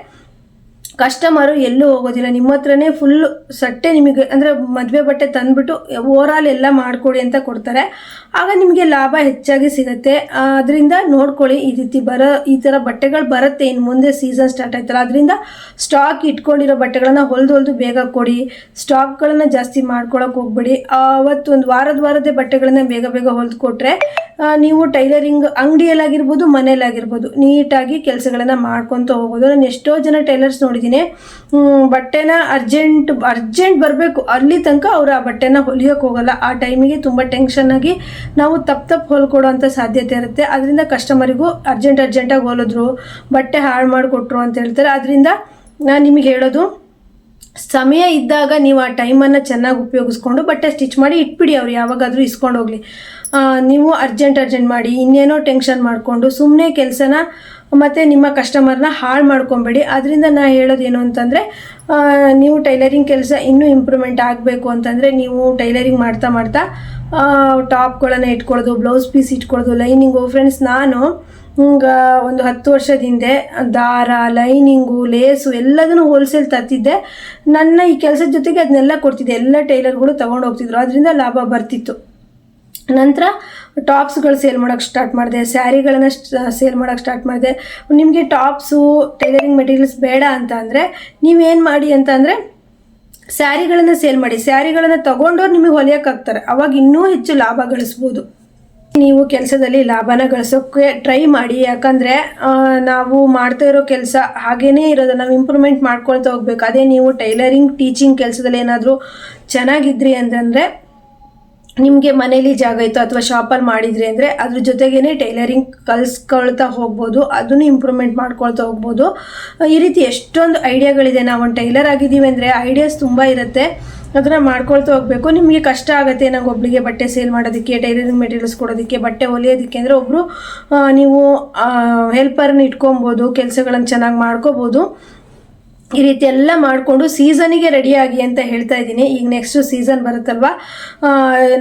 ಕಸ್ಟಮರು ಎಲ್ಲೂ ಹೋಗೋದಿಲ್ಲ. ನಿಮ್ಮ ಹತ್ರನೇ ಫುಲ್ಲು ಸಟ್ಟೆ ನಿಮಗೆ ಅಂದರೆ ಮದುವೆ ಬಟ್ಟೆ ತಂದುಬಿಟ್ಟು ಓವರಾಲ್ ಎಲ್ಲ ಮಾಡಿಕೊಡಿ ಅಂತ ಕೊಡ್ತಾರೆ. ಆಗ ನಿಮಗೆ ಲಾಭ ಹೆಚ್ಚಾಗಿ ಸಿಗುತ್ತೆ. ಅದರಿಂದ ನೋಡ್ಕೊಳ್ಳಿ, ಈ ಥರ ಬಟ್ಟೆಗಳು ಬರುತ್ತೆ. ಇನ್ನು ಮುಂದೆ ಸೀಸನ್ ಸ್ಟಾರ್ಟ್ ಆಯ್ತಲ್ಲ, ಅದರಿಂದ ಸ್ಟಾಕ್ ಇಟ್ಕೊಂಡಿರೋ ಬಟ್ಟೆಗಳನ್ನು ಹೊಲ್ದು ಬೇಗ ಕೊಡಿ. ಸ್ಟಾಕ್ಗಳನ್ನು ಜಾಸ್ತಿ ಮಾಡ್ಕೊಳಕ್ಕೆ ಹೋಗ್ಬೇಡಿ. ಅವತ್ತು ಒಂದು ವಾರದೇ ಬಟ್ಟೆಗಳನ್ನು ಬೇಗ ಹೊಲ್ದು ಕೊಟ್ಟರೆ ನೀವು ಟೈಲರಿಂಗ್ ಅಂಗಡಿಯಲ್ಲಾಗಿರ್ಬೋದು, ಮನೇಲಾಗಿರ್ಬೋದು ನೀಟಾಗಿ ಕೆಲಸಗಳನ್ನು ಮಾಡ್ಕೊತ ಹೋಗೋದು. ನಾನು ಎಷ್ಟೋ ಜನ ಟೈಲರ್ಸ್ ನೋಡಿದ್ದೀನಿ, ಬಟ್ಟೆನ ಅರ್ಜೆಂಟ್ ಬರಬೇಕು ಅಲ್ಲಿ ತನಕ ಅವರು ಆ ಬಟ್ಟೆನ ಹೊಲಿಯೋಕೆ ಹೋಗಲ್ಲ. ಆ ಟೈಮಿಗೆ ತುಂಬ ಟೆನ್ಷನ್ ಆಗಿ ನಾವು ತಪ್ಪು ಹೊಲ್ಕೊಡೋ ಅಂಥ ಸಾಧ್ಯತೆ ಇರುತ್ತೆ. ಅದರಿಂದ ಕಸ್ಟಮರಿಗೂ ಅರ್ಜೆಂಟಾಗಿ ಹೊಲಿದ್ರು, ಬಟ್ಟೆ ಹಾಳು ಮಾಡಿಕೊಟ್ರು ಅಂತ ಹೇಳ್ತಾರೆ. ಅದರಿಂದ ನಾನು ನಿಮಗೆ ಹೇಳೋದು, ಸಮಯ ಇದ್ದಾಗ ನೀವು ಆ ಟೈಮನ್ನು ಚೆನ್ನಾಗಿ ಉಪಯೋಗಿಸ್ಕೊಂಡು ಬಟ್ಟೆ ಸ್ಟಿಚ್ ಮಾಡಿ ಇಟ್ಬಿಡಿ. ಅವ್ರು ಯಾವಾಗಾದರೂ ಇಸ್ಕೊಂಡು ಹೋಗಲಿ. ನೀವು ಅರ್ಜೆಂಟ್ ಮಾಡಿ ಇನ್ನೇನೋ ಟೆನ್ಷನ್ ಮಾಡಿಕೊಂಡು ಸುಮ್ಮನೆ ಕೆಲಸನ ಮತ್ತು ನಿಮ್ಮ ಕಸ್ಟಮರ್ನ ಹಾಳು ಮಾಡ್ಕೊಬೇಡಿ. ಅದರಿಂದ ನಾನು ಹೇಳೋದೇನು ಅಂತಂದರೆ, ನೀವು ಟೈಲರಿಂಗ್ ಕೆಲಸ ಇನ್ನೂ ಇಂಪ್ರೂವ್ಮೆಂಟ್ ಆಗಬೇಕು ಅಂತಂದರೆ ನೀವು ಟೈಲರಿಂಗ್ ಮಾಡ್ತಾ ಟಾಪ್ಗಳನ್ನು ಇಟ್ಕೊಳ್ಳೋದು, ಬ್ಲೌಸ್ ಪೀಸ್ ಇಟ್ಕೊಳ್ಳೋದು, ಲೈನಿಂಗು. ಫ್ರೆಂಡ್ಸ್, ನಾನು ಒಂದು 10 ವರ್ಷದ ಹಿಂದೆ ದಾರ, ಲೈನಿಂಗು, ಲೇಸು ಎಲ್ಲದನ್ನು ಹೋಲ್ಸೇಲ್ ತರ್ತಿದ್ದೆ. ನನ್ನ ಈ ಕೆಲಸದ ಜೊತೆಗೆ ಅದನ್ನೆಲ್ಲ ಕೊಡ್ತಿದ್ದೆ. ಎಲ್ಲ ಟೈಲರ್ಗಳು ತೊಗೊಂಡು ಹೋಗ್ತಿದ್ರು, ಅದರಿಂದ ಲಾಭ ಬರ್ತಿತ್ತು. ನಂತರ ಟಾಪ್ಸ್ಗಳು ಸೇಲ್ ಮಾಡೋಕ್ಕೆ ಸ್ಟಾರ್ಟ್ ಮಾಡಿದೆ, ಸ್ಯಾರಿಗಳನ್ನು ಸೇಲ್ ಮಾಡೋಕ್ಕೆ ಸ್ಟಾರ್ಟ್ ಮಾಡಿದೆ. ನಿಮಗೆ ಟಾಪ್ಸು ಟೈಲರಿಂಗ್ ಮೆಟೀರಿಯಲ್ಸ್ ಬೇಡ ಅಂತ ಅಂದರೆ ನೀವೇನು ಮಾಡಿ ಅಂತ ಅಂದರೆ ಸ್ಯಾರಿಗಳನ್ನು ಸೇಲ್ ಮಾಡಿ. ಸ್ಯಾರಿಗಳನ್ನು ತೊಗೊಂಡವ್ರು ನಿಮಗೆ ಹೊಲಿಯೋಕ್ಕಾಗ್ತಾರೆ, ಅವಾಗ ಇನ್ನೂ ಹೆಚ್ಚು ಲಾಭ ಗಳಿಸ್ಬೋದು. ನೀವು ಕೆಲಸದಲ್ಲಿ ಲಾಭನ ಗಳಿಸೋಕ್ಕೆ ಟ್ರೈ ಮಾಡಿ. ಯಾಕಂದರೆ ನಾವು ಮಾಡ್ತಾ ಇರೋ ಕೆಲಸ ಹಾಗೇ ಇರೋದು, ನಾವು ಇಂಪ್ರೂವ್ಮೆಂಟ್ ಮಾಡ್ಕೊಳ್ತಾ ಹೋಗ್ಬೇಕು. ಅದೇ ನೀವು ಟೈಲರಿಂಗ್ ಟೀಚಿಂಗ್ ಕೆಲಸದಲ್ಲಿ ಏನಾದರೂ ಚೆನ್ನಾಗಿದ್ರಿ ಅಂತಂದರೆ, ನಿಮಗೆ ಮನೇಲಿ ಜಾಗ ಇತ್ತು ಅಥವಾ ಶಾಪಲ್ಲಿ ಮಾಡಿದ್ರಿ ಅಂದರೆ ಅದ್ರ ಜೊತೆಗೇ ಟೈಲರಿಂಗ್ ಕಲಿಸ್ಕೊಳ್ತಾ ಹೋಗ್ಬೋದು, ಅದನ್ನು ಇಂಪ್ರೂವ್ಮೆಂಟ್ ಮಾಡ್ಕೊಳ್ತಾ ಹೋಗ್ಬೋದು. ಈ ರೀತಿ ಎಷ್ಟೊಂದು ಐಡಿಯಾಗಳಿದೆ. ನಾವು ಒಂದು ಟೈಲರ್ ಆಗಿದ್ದೀವಿ ಅಂದರೆ ಐಡಿಯಾಸ್ ತುಂಬ ಇರುತ್ತೆ, ಅದನ್ನು ಮಾಡ್ಕೊಳ್ತಾ ಹೋಗಬೇಕು. ನಿಮಗೆ ಕಷ್ಟ ಆಗುತ್ತೆ, ನಂಗೆ ಒಬ್ಬಳಿಗೆ ಬಟ್ಟೆ ಸೇಲ್ ಮಾಡೋದಕ್ಕೆ, ಟೈಲರಿಂಗ್ ಮೆಟೀರಿಯಲ್ಸ್ ಕೊಡೋದಕ್ಕೆ, ಬಟ್ಟೆ ಹೊಲಿಯೋದಕ್ಕೆ ಅಂದರೆ ಒಬ್ಬರು ನೀವು ಹೆಲ್ಪರ್ನ ಇಟ್ಕೊಬೋದು, ಕೆಲಸಗಳನ್ನು ಚೆನ್ನಾಗಿ ಮಾಡ್ಕೋಬೋದು. ಈ ರೀತಿ ಎಲ್ಲ ಮಾಡಿಕೊಂಡು ಸೀಸನಿಗೆ ರೆಡಿಯಾಗಿ ಅಂತ ಹೇಳ್ತಾ ಇದ್ದೀನಿ. ಈಗ ನೆಕ್ಸ್ಟ್ ಸೀಸನ್ ಬರುತ್ತಲ್ವ,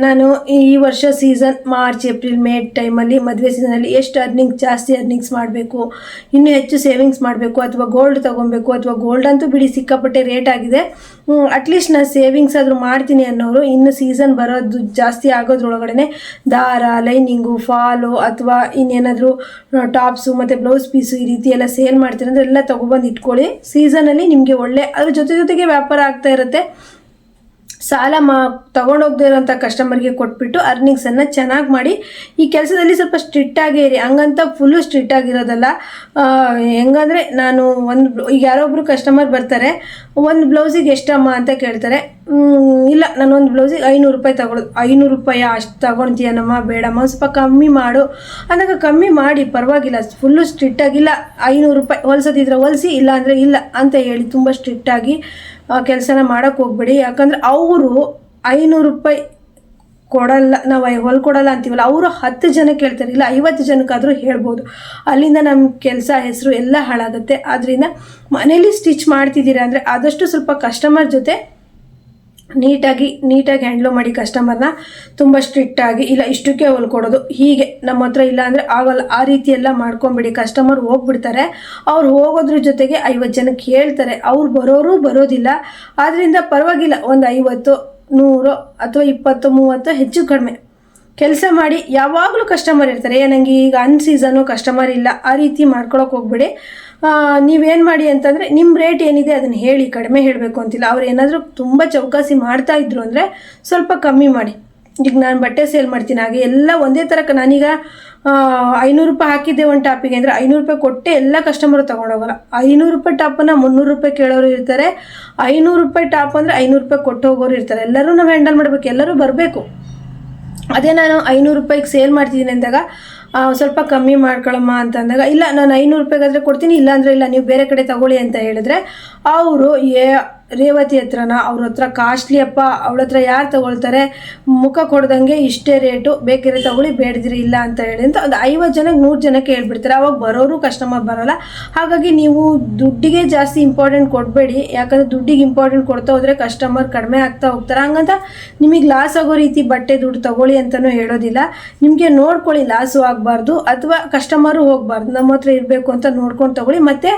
ನಾನು ಈ ವರ್ಷ ಸೀಸನ್ ಮಾರ್ಚ್, ಏಪ್ರಿಲ್, ಮೇ ಟೈಮಲ್ಲಿ ಮದುವೆ ಸೀಸನಲ್ಲಿ ಎಷ್ಟು ಜಾಸ್ತಿ ಅರ್ನಿಂಗ್ಸ್ ಮಾಡಬೇಕು, ಇನ್ನೂ ಹೆಚ್ಚು ಸೇವಿಂಗ್ಸ್ ಮಾಡಬೇಕು, ಅಥವಾ ಗೋಲ್ಡ್ ತೊಗೊಬೇಕು, ಅಥವಾ ಗೋಲ್ಡ್ ಅಂತೂ ಬಿಡಿ ಸಿಕ್ಕಾಪಟ್ಟೆ ರೇಟ್ ಆಗಿದೆ, ಅಟ್ಲೀಸ್ಟ್ ನಾನು ಸೇವಿಂಗ್ಸ್ ಆದರೂ ಮಾಡ್ತೀನಿ ಅನ್ನೋರು ಇನ್ನು ಸೀಸನ್ ಬರೋದು ಜಾಸ್ತಿ ಆಗೋದ್ರೊಳಗಡೆ ದಾರ, ಲೈನಿಂಗು, ಫಾಲು ಅಥವಾ ಇನ್ನೇನಾದರೂ ಟಾಪ್ಸು ಮತ್ತು ಬ್ಲೌಸ್ ಪೀಸು ಈ ರೀತಿ ಎಲ್ಲ ಸೇಲ್ ಮಾಡ್ತೀನಿ ಅಂದರೆ ಎಲ್ಲ ತೊಗೊಬಂದು ಇಟ್ಕೊಳ್ಳಿ. ಸೀಸನಲ್ಲಿ ನಿಮಗೆ ಒಳ್ಳೆ ಅದ್ರ ಜೊತೆಗೆ ವ್ಯಾಪಾರ ಆಗ್ತಾ ಇರುತ್ತೆ. ಸಾಲ ತೊಗೊಂಡೋಗದೇ ಇರೋಂಥ ಕಸ್ಟಮರ್ಗೆ ಕೊಟ್ಬಿಟ್ಟು ಅರ್ನಿಂಗ್ಸನ್ನು ಚೆನ್ನಾಗಿ ಮಾಡಿ. ಈ ಕೆಲಸದಲ್ಲಿ ಸ್ವಲ್ಪ ಸ್ಟ್ರಿಕ್ಟಾಗೇ ಇರಿ, ಹಂಗಂತ ಫುಲ್ಲು ಸ್ಟ್ರಿಕ್ಟ್ ಆಗಿರೋದಲ್ಲ. ಹೆಂಗಂದರೆ ನಾನು ಈಗ ಯಾರೊಬ್ಬರು ಕಸ್ಟಮರ್ ಬರ್ತಾರೆ, ಒಂದು ಬ್ಲೌಸಿಗೆ ಎಷ್ಟಮ್ಮ ಅಂತ ಕೇಳ್ತಾರೆ. ಇಲ್ಲ, ನಾನು ಒಂದು ಬ್ಲೌಸಿಗೆ 500 ರೂಪಾಯಿ ತಗೊಳ್ಳೋದು. 500 ರೂಪಾಯಿ ಅಷ್ಟು ತಗೊಳ್ತೀಯನಮ್ಮ, ಬೇಡಮ್ಮ ಸ್ವಲ್ಪ ಕಮ್ಮಿ ಮಾಡು ಅಂದಾಗ ಕಮ್ಮಿ ಮಾಡಿ, ಪರವಾಗಿಲ್ಲ. ಫುಲ್ಲು ಸ್ಟ್ರಿಕ್ಟಾಗಿಲ್ಲ, 500 ರೂಪಾಯಿ ಹೊಲ್ಸೋದಿದ್ರೆ ಹೊಲಿಸಿ, ಇಲ್ಲ ಅಂದರೆ ಇಲ್ಲ ಅಂತ ಹೇಳಿ ತುಂಬ ಸ್ಟ್ರಿಕ್ಟಾಗಿ ಕೆಲಸನ ಮಾಡೋಕ್ಕೆ ಹೋಗ್ಬೇಡಿ. ಯಾಕಂದರೆ ಅವರು 500 ರೂಪಾಯಿ ಕೊಡಲ್ಲ, ನಾವು ಹೊಲ್ಕೊಡಲ್ಲ ಅಂತೀವಲ್ಲ, ಅವರು 10 ಜನ ಕೇಳ್ತಾರೆ, ಇಲ್ಲ 50 ಜನಕ್ಕಾದರೂ ಹೇಳ್ಬೋದು. ಅಲ್ಲಿಂದ ನಮ್ಮ ಕೆಲಸ ಹೆಸರು ಎಲ್ಲ ಹಾಳಾಗುತ್ತೆ. ಆದ್ದರಿಂದ ಮನೇಲಿ ಸ್ಟಿಚ್ ಮಾಡ್ತಿದ್ದೀರಾ ಅಂದರೆ ಆದಷ್ಟು ಸ್ವಲ್ಪ ಕಸ್ಟಮರ್ ಜೊತೆ ನೀಟಾಗಿ ಹ್ಯಾಂಡ್ಲ್ ಮಾಡಿ. ಕಸ್ಟಮರ್ನ ತುಂಬ ಸ್ಟ್ರಿಕ್ಟಾಗಿ ಇಲ್ಲ ಇಷ್ಟಕ್ಕೆ ಹೊಲ್ಕೊಡೋದು ಹೀಗೆ ನಮ್ಮ ಹತ್ರ ಇಲ್ಲ ಅಂದರೆ ಆಗಲ್ಲ, ಆ ರೀತಿ ಎಲ್ಲ ಮಾಡ್ಕೊಂಬಿಡಿ. ಕಸ್ಟಮರ್ ಹೋಗ್ಬಿಡ್ತಾರೆ, ಅವ್ರು ಹೋಗೋದ್ರ ಜೊತೆಗೆ 50 ಜನಕ್ಕೆ ಹೇಳ್ತಾರೆ, ಅವ್ರು ಬರೋದಿಲ್ಲ. ಆದ್ದರಿಂದ ಪರವಾಗಿಲ್ಲ, ಒಂದು 50, 100 ಅಥವಾ 20, 30 ಹೆಚ್ಚು ಕಡಿಮೆ ಕೆಲಸ ಮಾಡಿ. ಯಾವಾಗಲೂ ಕಸ್ಟಮರ್ ಇರ್ತಾರೆ, ನನಗೆ ಈಗ ಅನ್ಸೀಸನು ಕಸ್ಟಮರ್ ಇಲ್ಲ, ಆ ರೀತಿ ಮಾಡ್ಕೊಳಕ್ಕೆ ಹೋಗ್ಬಿಡಿ. ನೀವೇನು ಮಾಡಿ ಅಂತಂದರೆ ನಿಮ್ಮ ರೇಟ್ ಏನಿದೆ ಅದನ್ನು ಹೇಳಿ, ಕಡಿಮೆ ಹೇಳಬೇಕು ಅಂತಿಲ್ಲ. ಅವ್ರು ಏನಾದರೂ ತುಂಬ ಚೌಕಾಸಿ ಮಾಡ್ತಾಯಿದ್ರು ಅಂದರೆ ಸ್ವಲ್ಪ ಕಮ್ಮಿ ಮಾಡಿ. ಈಗ ನಾನು ಬಟ್ಟೆ ಸೇಲ್ ಮಾಡ್ತೀನಿ, ಹಾಗೆ ಎಲ್ಲ ಒಂದೇ ಥರ. ನಾನೀಗ 500 ರೂಪಾಯಿ ಹಾಕಿದ್ದೆ ಒಂದು ಟಾಪಿಗೆ ಅಂದರೆ 500 ರೂಪಾಯಿ ಕೊಟ್ಟೆ ಎಲ್ಲ ಕಸ್ಟಮರು ತೊಗೊಂಡೋಗಲ್ಲ. 500 ರೂಪಾಯಿ ಟಾಪನ್ನು 300 ರೂಪಾಯಿ ಕೇಳೋರು ಇರ್ತಾರೆ, 500 ರೂಪಾಯಿ ಟಾಪ್ ಅಂದರೆ 500 ರೂಪಾಯಿ ಕೊಟ್ಟು ಹೋಗೋರು ಇರ್ತಾರೆ. ಎಲ್ಲರೂ ನಾವು ಹ್ಯಾಂಡಲ್ ಮಾಡಬೇಕು, ಎಲ್ಲರೂ ಬರಬೇಕು. ಅದೇ ನಾನು 500 ರೂಪಾಯಿಗೆ ಸೇಲ್ ಮಾಡ್ತಿದ್ದೀನಿ ಅಂದಾಗ ಸ್ವಲ್ಪ ಕಮ್ಮಿ ಮಾಡ್ಕೊಳ್ಳಮ್ಮ ಅಂತ ಅಂದಾಗ, ಇಲ್ಲ ನಾನು 500 ರೂಪಾಯಿಗಾದರೆ ಕೊಡ್ತೀನಿ, ಇಲ್ಲಾಂದರೆ ಇಲ್ಲ ನೀವು ಬೇರೆ ಕಡೆ ತಗೊಳ್ಳಿ ಅಂತ ಹೇಳಿದ್ರೆ ಅವರು ರೇವತಿ ಹತ್ರನ ಅವ್ರ ಹತ್ರ ಕಾಸ್ಟ್ಲಿ ಅಪ್ಪ, ಅವಳ ಹತ್ರ ಯಾರು ತಗೊಳ್ತಾರೆ, ಮುಖ ಕೊಡ್ದಂಗೆ ಇಷ್ಟೇ ರೇಟು, ಬೇಕಿದ್ರೆ ತಗೊಳ್ಳಿ, ಬೇಡದಿರಿ ಇಲ್ಲ ಅಂತ ಹೇಳಿ ಅಂತ ಒಂದು 50 ಜನಕ್ಕೆ 100 ಜನಕ್ಕೆ ಹೇಳ್ಬಿಡ್ತಾರೆ. ಅವಾಗ ಬರೋರು ಕಸ್ಟಮರ್ ಬರೋಲ್ಲ. ಹಾಗಾಗಿ ನೀವು ದುಡ್ಡಿಗೆ ಜಾಸ್ತಿ ಇಂಪಾರ್ಟೆಂಟ್ ಕೊಡಬೇಡಿ, ಯಾಕಂದರೆ ದುಡ್ಡಿಗೆ ಇಂಪಾರ್ಟೆಂಟ್ ಕೊಡ್ತಾ ಹೋದರೆ ಕಸ್ಟಮರ್ ಕಡಿಮೆ ಆಗ್ತಾ ಹೋಗ್ತಾರೆ. ಹಂಗಂತ ನಿಮಗೆ ಲಾಸ್ ಆಗೋ ರೀತಿ ಬಟ್ಟೆ ದುಡ್ಡು ತಗೊಳ್ಳಿ ಅಂತಲೂ ಹೇಳೋದಿಲ್ಲ. ನಿಮಗೆ ನೋಡ್ಕೊಳ್ಳಿ, ಲಾಸು ಆಗಬಾರ್ದು ಅಥವಾ ಕಸ್ಟಮರು ಹೋಗಬಾರ್ದು, ನಮ್ಮ ಹತ್ರ ಇರಬೇಕು ಅಂತ ನೋಡ್ಕೊಂಡು ತಗೊಳ್ಳಿ. ಮತ್ತು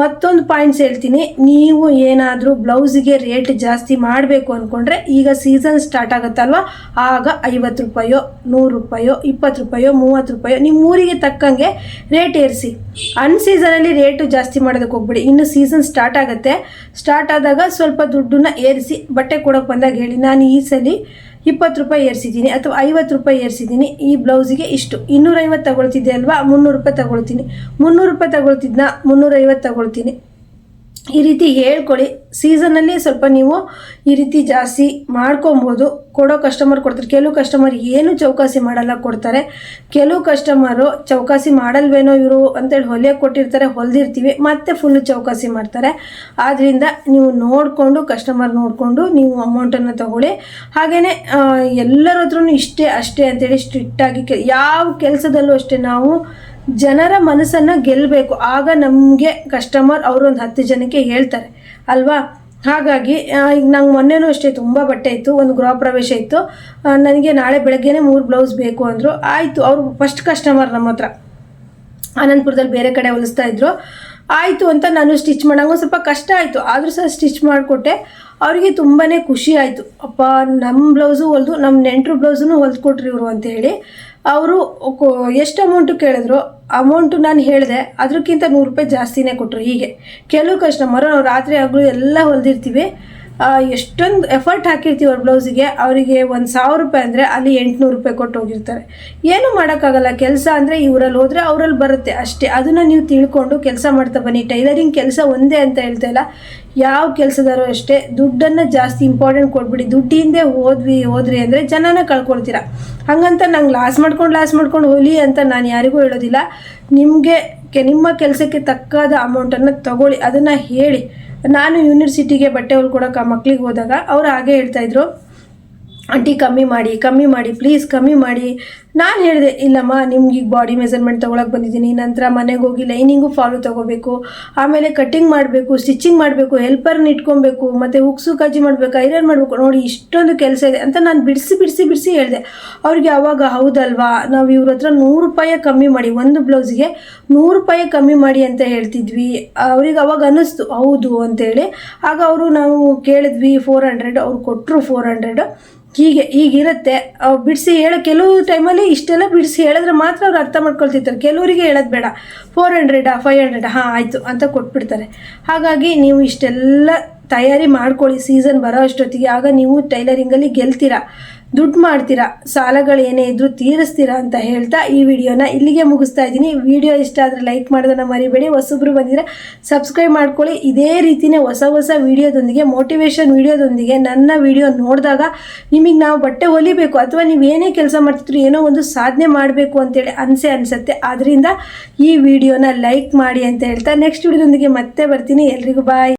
ಮತ್ತೊಂದು ಪಾಯಿಂಟ್ಸ್ ಹೇಳ್ತೀನಿ, ನೀವು ಏನಾದರೂ ಬ್ಲೌಸಿಗೆ ರೇಟ್ ಜಾಸ್ತಿ ಮಾಡಬೇಕು ಅಂದ್ಕೊಂಡ್ರೆ ಈಗ ಸೀಸನ್ ಸ್ಟಾರ್ಟ್ ಆಗುತ್ತಲ್ವ, ಆಗ 50 ರೂಪಾಯೋ 100 ರೂಪಾಯೋ 20 ರೂಪಾಯೋ 30 ರೂಪಾಯೋ ನಿಮ್ಮ ಊರಿಗೆ ತಕ್ಕಂಗೆ ರೇಟ್ ಏರಿಸಿ. ಅನ್ಸೀಸನಲ್ಲಿ ರೇಟು ಜಾಸ್ತಿ ಮಾಡೋದಕ್ಕೆ ಹೋಗ್ಬಿಡಿ. ಇನ್ನು ಸೀಸನ್ ಸ್ಟಾರ್ಟ್ ಆಗುತ್ತೆ, ಸ್ಟಾರ್ಟ್ ಆದಾಗ ಸ್ವಲ್ಪ ದುಡ್ಡನ್ನ ಏರಿಸಿ. ಬಟ್ಟೆ ಕೊಡೋಕೆ ಬಂದಾಗ ಹೇಳಿ, ನಾನು ಈ ಸಲ 20 ರೂಪಾಯಿ ಏರಿಸಿದ್ದೀನಿ ಅಥವಾ 50 ರೂಪಾಯಿ ಏರಿಸಿದ್ದೀನಿ, ಈ ಬ್ಲೌಸಿಗೆ ಇಷ್ಟು 250 ತಗೊಳ್ತಿದ್ದೆ ಅಲ್ವಾ, 300 ರೂಪಾಯಿ ತಗೊಳ್ತೀನಿ, 300 ರೂಪಾಯಿ ತಗೊಳ್ತಿದ್ನ 350 ತಗೊಳ್ತೀನಿ. ಈ ರೀತಿ ಹೇಳ್ಕೊಳ್ಳಿ. ಸೀಸನಲ್ಲಿ ಸ್ವಲ್ಪ ನೀವು ಈ ರೀತಿ ಜಾಸ್ತಿ ಮಾಡ್ಕೊಬೋದು. ಕೊಡೋ ಕಸ್ಟಮರ್ ಕೊಡ್ತಾರೆ, ಕೆಲವು ಕಸ್ಟಮರ್ ಏನು ಚೌಕಾಸಿ ಮಾಡಲ್ಲ, ಕೊಡ್ತಾರೆ. ಕೆಲವು ಕಸ್ಟಮರು ಚೌಕಾಸಿ ಮಾಡಲ್ವೇನೋ ಇವರು ಅಂತೇಳಿ ಹೊಲಿಯೋಕೆ ಕೊಟ್ಟಿರ್ತಾರೆ, ಹೊಲಿದಿರ್ತೀವಿ, ಮತ್ತೆ ಫುಲ್ಲು ಚೌಕಾಸಿ ಮಾಡ್ತಾರೆ. ಆದ್ದರಿಂದ ನೀವು ನೋಡಿಕೊಂಡು ಕಸ್ಟಮರ್ ನೋಡಿಕೊಂಡು ನೀವು ಅಮೌಂಟನ್ನು ತಗೊಳ್ಳಿ. ಹಾಗೆಯೇ ಎಲ್ಲರ ಹತ್ರನೂ ಇಷ್ಟೇ ಅಷ್ಟೇ ಅಂತೇಳಿ ಸ್ಟ್ರಿಕ್ಟಾಗಿ ಯಾವ ಕೆಲಸದಲ್ಲೂ ಅಷ್ಟೇ ನಾವು ಜನರ ಮನಸ್ಸನ್ನು ಗೆಲ್ಲಬೇಕು. ಆಗ ನಮಗೆ ಕಸ್ಟಮರ್ ಅವರು ಒಂದು 10 ಜನಕ್ಕೆ ಹೇಳ್ತಾರೆ ಅಲ್ವಾ. ಹಾಗಾಗಿ ಈಗ ನಂಗೆ ಮೊನ್ನೆನೂ ಅಷ್ಟೇ ತುಂಬ ಬಟ್ಟೆ ಇತ್ತು, ಒಂದು ಗೃಹ ಪ್ರವೇಶ ಇತ್ತು, ನನಗೆ ನಾಳೆ ಬೆಳಗ್ಗೆನೇ 3 ಬ್ಲೌಸ್ ಬೇಕು ಅಂದರು. ಆಯಿತು, ಅವರು ಫಸ್ಟ್ ಕಸ್ಟಮರ್ ನಮ್ಮ ಹತ್ರ ಆನಂದಪುರದಲ್ಲಿ ಬೇರೆ ಕಡೆ ಹೊಲಿಸ್ತಾ ಇದ್ರು. ಆಯಿತು ಅಂತ ನಾನು ಸ್ಟಿಚ್ ಮಾಡೋಂಗೆ ಸ್ವಲ್ಪ ಕಷ್ಟ ಆಯಿತು, ಆದರೂ ಸಹ ಸ್ಟಿಚ್ ಮಾಡಿಕೊಟ್ಟೆ. ಅವರಿಗೆ ತುಂಬಾ ಖುಷಿ ಆಯಿತು, ಅಪ್ಪ ನಮ್ಮ ಬ್ಲೌಸು ಹೊಲಿದು ನಮ್ಮ ನೆಂಟರು ಬ್ಲೌಸನ್ನು ಹೊಲ್ದುಕೊಟ್ರಿ ಇವರು ಅಂತ ಹೇಳಿ. ಅವರು ಎಷ್ಟು ಅಮೌಂಟು ಕೇಳಿದ್ರು, ಅಮೌಂಟು ನಾನು ಹೇಳಿದೆ, ಅದಕ್ಕಿಂತ 100 ರೂಪಾಯಿ ಜಾಸ್ತಿನೇ ಕೊಟ್ಟರು. ಹೀಗೆ ಕೆಲವು ಕಸ್ಟಮರು ನಾವು ರಾತ್ರಿ ಹಗಲು ಎಲ್ಲ ಹೊಲಿದಿರ್ತೀವಿ, ಎಷ್ಟೊಂದು ಎಫರ್ಟ್ ಹಾಕಿರ್ತೀವಿ ಅವ್ರ ಬ್ಲೌಸಿಗೆ, ಅವರಿಗೆ 1000 ರೂಪಾಯಿ ಅಂದರೆ ಅಲ್ಲಿ 800 ರೂಪಾಯಿ ಕೊಟ್ಟು ಹೋಗಿರ್ತಾರೆ. ಏನೂ ಮಾಡೋಕ್ಕಾಗಲ್ಲ, ಕೆಲಸ ಅಂದರೆ ಇವರಲ್ಲಿ ಹೋದರೆ ಅವರಲ್ಲಿ ಬರುತ್ತೆ ಅಷ್ಟೇ. ಅದನ್ನು ನೀವು ತಿಳ್ಕೊಂಡು ಕೆಲಸ ಮಾಡ್ತಾ ಬನ್ನಿ. ಟೈಲರಿಂಗ್ ಕೆಲಸ ಒಂದೇ ಅಂತ ಹೇಳ್ತಾ ಇಲ್ಲ, ಯಾವ ಕೆಲಸದಾರು ಅಷ್ಟೇ ದುಡ್ಡನ್ನು ಜಾಸ್ತಿ ಇಂಪಾರ್ಟೆಂಟ್ ಕೊಟ್ಬಿಡಿ. ದುಡ್ಡಿಂದೇ ಹೋದ್ರಿ ಅಂದರೆ ಜನನ ಕಳ್ಕೊಳ್ತೀರ. ಹಾಗಂತ ನಂಗೆ ಲಾಸ್ ಮಾಡ್ಕೊಂಡು ಹೋಲಿ ಅಂತ ನಾನು ಯಾರಿಗೂ ಹೇಳೋದಿಲ್ಲ. ನಿಮ್ಮ ಕೆಲಸಕ್ಕೆ ತಕ್ಕಾದ ಅಮೌಂಟನ್ನು ತಗೊಳ್ಳಿ, ಅದನ್ನು ಹೇಳಿ. ನಾನು ಯೂನಿವರ್ಸಿಟಿಗೆ ಬಟ್ಟೆ ಹೊಲ್ಕೊಡೋಕೆ ಮಕ್ಳಿಗೆ ಹೋದಾಗ ಅವ್ರು ಹಾಗೆ ಹೇಳ್ತಾಯಿದ್ರು, ಆಂಟಿ ಕಮ್ಮಿ ಮಾಡಿ ಪ್ಲೀಸ್ ಕಮ್ಮಿ ಮಾಡಿ. ನಾನು ಹೇಳಿದೆ, ಇಲ್ಲಮ್ಮ ನಿಮ್ಗೆ ಈಗ ಬಾಡಿ ಮೆಜರ್ಮೆಂಟ್ ತೊಗೊಳಕ್ಕೆ ಬಂದಿದ್ದೀನಿ, ನಂತರ ಮನೆಗೆ ಹೋಗಿ ಲೈನಿಂಗು ಫಾಲು ತೊಗೋಬೇಕು, ಆಮೇಲೆ ಕಟ್ಟಿಂಗ್ ಮಾಡಬೇಕು, ಸ್ಟಿಚಿಂಗ್ ಮಾಡಬೇಕು, ಹೆಲ್ಪರ್ನ ಇಟ್ಕೊಬೇಕು, ಮತ್ತು ಹುಕ್ಸು ಕಾಜಿ ಮಾಡಬೇಕು, ಐರನ್ ಮಾಡಬೇಕು, ನೋಡಿ ಇಷ್ಟೊಂದು ಕೆಲಸ ಇದೆ ಅಂತ ನಾನು ಬಿಡಿಸಿ ಹೇಳಿದೆ. ಅವ್ರಿಗೆ ಆವಾಗ ಹೌದಲ್ವಾ, ನಾವು ಇವ್ರ ಹತ್ರ 100 ರೂಪಾಯಿ ಕಮ್ಮಿ ಮಾಡಿ, ಒಂದು ಬ್ಲೌಸಿಗೆ 100 ರೂಪಾಯಿ ಕಮ್ಮಿ ಮಾಡಿ ಅಂತ ಹೇಳ್ತಿದ್ವಿ. ಅವ್ರಿಗೆ ಅವಾಗ ಅನ್ನಿಸ್ತು ಹೌದು ಅಂತೇಳಿ. ಆಗ ಅವರು ನಾವು ಕೇಳಿದ್ವಿ 400, ಅವ್ರು ಕೊಟ್ಟರು 400. ಹೀಗಿರುತ್ತೆ ಬಿಡಿಸಿ ಕೆಲವು ಟೈಮಲ್ಲಿ ಇಷ್ಟೆಲ್ಲ ಬಿಡಿಸಿ ಹೇಳಿದ್ರೆ ಮಾತ್ರ ಅವ್ರು ಅರ್ಥ ಮಾಡ್ಕೊಳ್ತಿರ್ತಾರೆ. ಕೆಲವರಿಗೆ ಹೇಳೋದು ಬೇಡ, 400 500 ಹಾಂ ಆಯಿತು ಅಂತ ಕೊಟ್ಬಿಡ್ತಾರೆ. ಹಾಗಾಗಿ ನೀವು ಇಷ್ಟೆಲ್ಲ ತಯಾರಿ ಮಾಡ್ಕೊಳ್ಳಿ ಸೀಸನ್ ಬರೋ ಅಷ್ಟೊತ್ತಿಗೆ. ಆಗ ನೀವು ಟೈಲರಿಂಗಲ್ಲಿ ಗೆಲ್ತೀರಾ, ದುಡ್ಡು ಮಾಡ್ತೀರಾ, ಸಾಲಗಳು ಏನೇ ಇದ್ರೂ ತೀರಿಸ್ತೀರಾ ಅಂತ ಹೇಳ್ತಾ ಈ ವಿಡಿಯೋನ ಇಲ್ಲಿಗೆ ಮುಗಿಸ್ತಾ ಇದ್ದೀನಿ. ವಿಡಿಯೋ ಇಷ್ಟ ಆದರೆ ಲೈಕ್ ಮಾಡೋದನ್ನು ಮರಿಬೇಡಿ. ಹೊಸಬ್ರು ಬಂದಿದ್ರೆ ಸಬ್ಸ್ಕ್ರೈಬ್ ಮಾಡ್ಕೊಳ್ಳಿ. ಇದೇ ರೀತಿಯೇ ಹೊಸ ವಿಡಿಯೋದೊಂದಿಗೆ, ಮೋಟಿವೇಶನ್ ವಿಡಿಯೋದೊಂದಿಗೆ ನನ್ನ ವಿಡಿಯೋ ನೋಡಿದಾಗ ನಿಮಗೆ ನಾವು ಬಟ್ಟೆ ಹೊಲಿಬೇಕು ಅಥವಾ ನೀವೇನೇ ಕೆಲಸ ಮಾಡ್ತಿದ್ರು ಏನೋ ಒಂದು ಸಾಧನೆ ಮಾಡಬೇಕು ಅಂತೇಳಿ ಅನಿಸುತ್ತೆ. ಆದ್ದರಿಂದ ಈ ವಿಡಿಯೋನ ಲೈಕ್ ಮಾಡಿ ಅಂತ ಹೇಳ್ತಾ ನೆಕ್ಸ್ಟ್ ವಿಡಿಯೋದೊಂದಿಗೆ ಮತ್ತೆ ಬರ್ತೀನಿ. ಎಲ್ರಿಗೂ ಬಾಯ್.